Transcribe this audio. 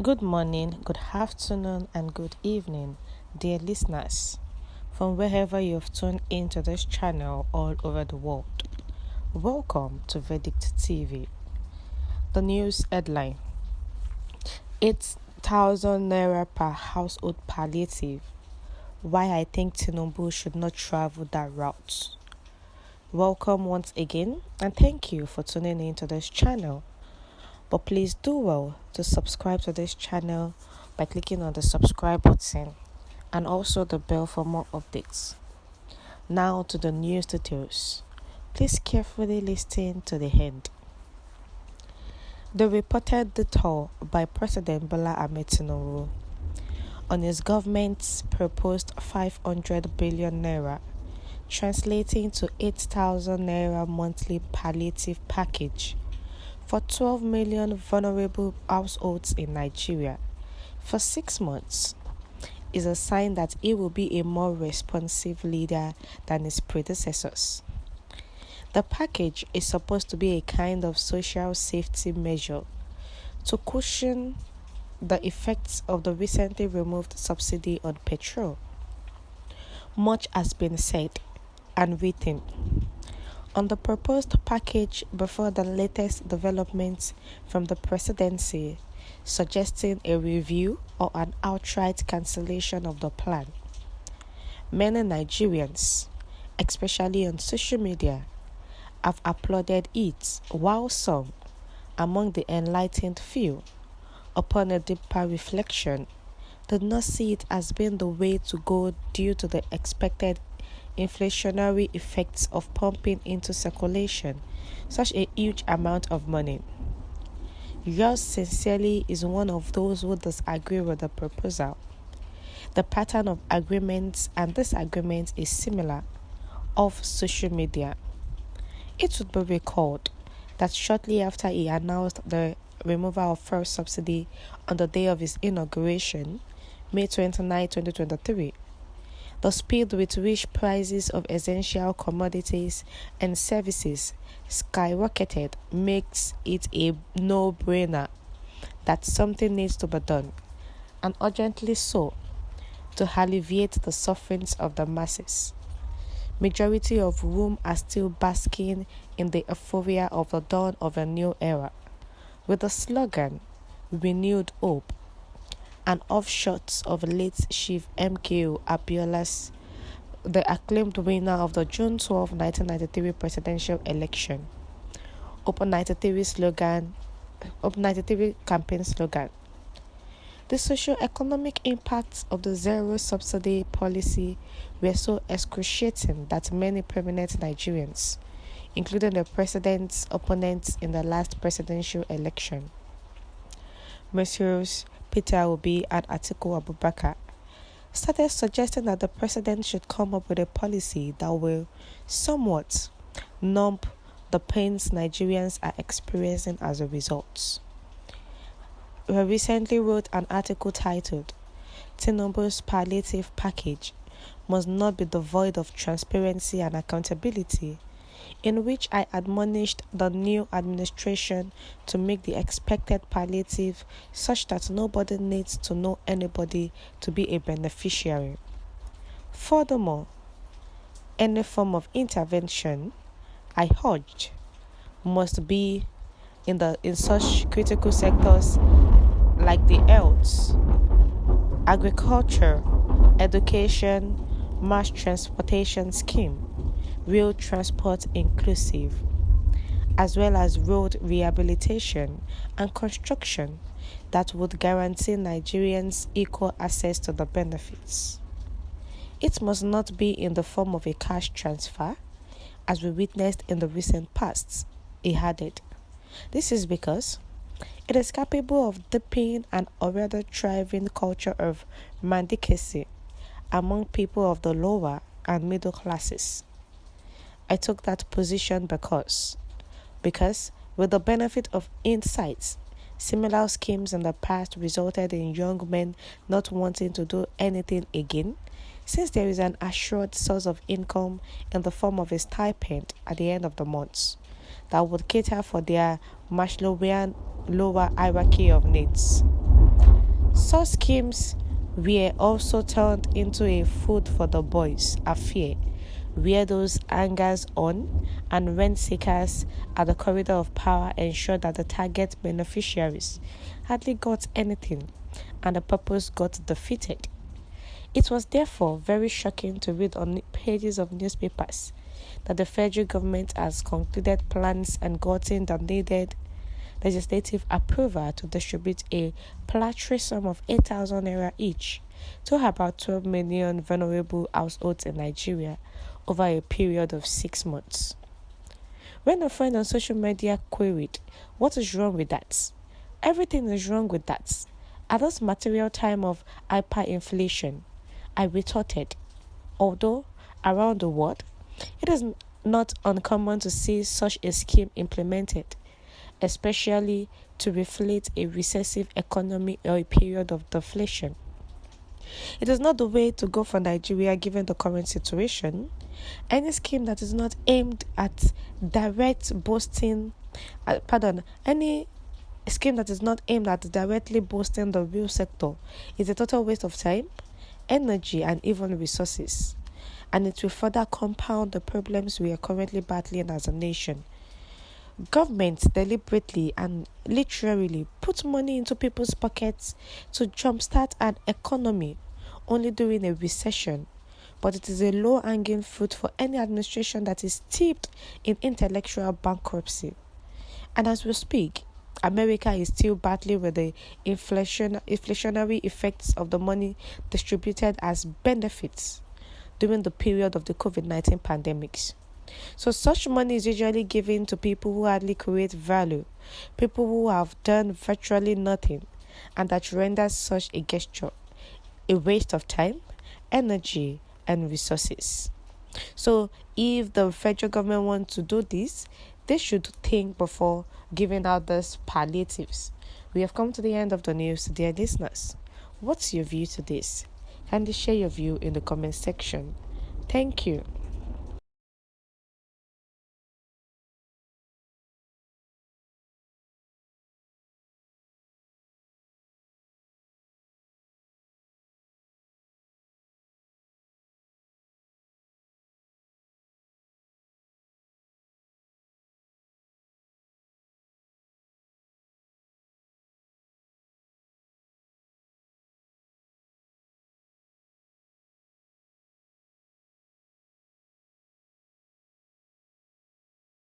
Good morning, good afternoon, and good evening, dear listeners, from wherever you have tuned into this channel all over the world. Welcome to Verdict TV. The news headline: 8,000 naira per household palliative. Why I think Tinubu should not travel that route. Welcome once again, and thank you for tuning into this channel. But please do well to subscribe to this channel by clicking on the subscribe button and also the bell for more updates. Now to the news details. Please carefully listen to the end. The reported detour by President Läméñt Tinubu on his government's proposed 500 billion naira, translating to 8,000 naira monthly palliative package for 12 million vulnerable households in Nigeria for 6 months, is a sign that he will be a more responsive leader than his predecessors. The package is supposed to be a kind of social safety measure to cushion the effects of the recently removed subsidy on petrol. Much has been said and written on the proposed package before the latest developments from the presidency, suggesting a review or an outright cancellation of the plan. Many Nigerians, especially on social media, have applauded it, while some, among the enlightened few, upon a deeper reflection, did not see it as being the way to go due to the expected inflationary effects of pumping into circulation such a huge amount of money. Yours sincerely is one of those who disagree with the proposal. The pattern of agreements and disagreements is similar off social media. It should be recalled that shortly after he announced the removal of fuel subsidy on the day of his inauguration, May 29, 2023, the speed with which prices of essential commodities and services skyrocketed makes it a no-brainer that something needs to be done, and urgently so, to alleviate the sufferings of the masses, majority of whom are still basking in the euphoria of the dawn of a new era, with the slogan, "Renewed Hope," and offshoots of late Chief MKO Abiola's, the acclaimed winner of the June 12, 1993 presidential election, Open 93 campaign slogan. The socio-economic impacts of the zero subsidy policy were so excruciating that many prominent Nigerians, including the president's opponents in the last presidential election, Messrs. Peter Obi and Atiku Abubakar, started suggesting that the president should come up with a policy that will somewhat numb the pains Nigerians are experiencing as a result. We recently wrote an article titled, "Tinubu's Palliative Package Must Not Be Devoid of Transparency and Accountability," in which I admonished the new administration to make the expected palliative such that nobody needs to know anybody to be a beneficiary. Furthermore, any form of intervention, I urged, must be in such critical sectors like the health, agriculture, education, mass transportation scheme, rail transport inclusive, as well as road rehabilitation and construction that would guarantee Nigerians equal access to the benefits. It must not be in the form of a cash transfer, as we witnessed in the recent past, he added. This is because it is capable of deepening an already thriving culture of mendicancy among people of the lower and middle classes. I took that position because, with the benefit of insights, similar schemes in the past resulted in young men not wanting to do anything again, since there is an assured source of income in the form of a stipend at the end of the month that would cater for their Maslowian lower hierarchy of needs. Such schemes were also turned into a food for the boys affair, where those hangers on and rent seekers at the corridor of power ensured that the target beneficiaries hardly got anything and the purpose got defeated. It was therefore very shocking to read on pages of newspapers that the federal government has concluded plans and gotten the needed legislative approval to distribute a paltry sum of 8,000 naira each to about 12 million vulnerable households in Nigeria over a period of 6 months. When a friend on social media queried, "What is wrong with that?" "Everything is wrong with that. At this material time of hyperinflation," I retorted, although around the world, it is not uncommon to see such a scheme implemented, especially to reflate a recessive economy or a period of deflation. It is not the way to go for Nigeria given the current situation. Any scheme that is not aimed at any scheme that is not aimed at directly boosting the real sector is a total waste of time, energy, and even resources. And it will further compound the problems we are currently battling as a nation. Governments deliberately and literally put money into people's pockets to jumpstart an economy only during a recession, but it is a low-hanging fruit for any administration that is steeped in intellectual bankruptcy. And as we speak, America is still battling with the inflationary effects of the money distributed as benefits during the period of the COVID-19 pandemics. So such money is usually given to people who hardly create value, people who have done virtually nothing, and that renders such a gesture a waste of time, energy, and resources. So if the federal government wants to do this, they should think before giving out these palliatives. We have come to the end of the news, dear listeners. What's your view to this? Kindly share your view in the comment section. Thank you.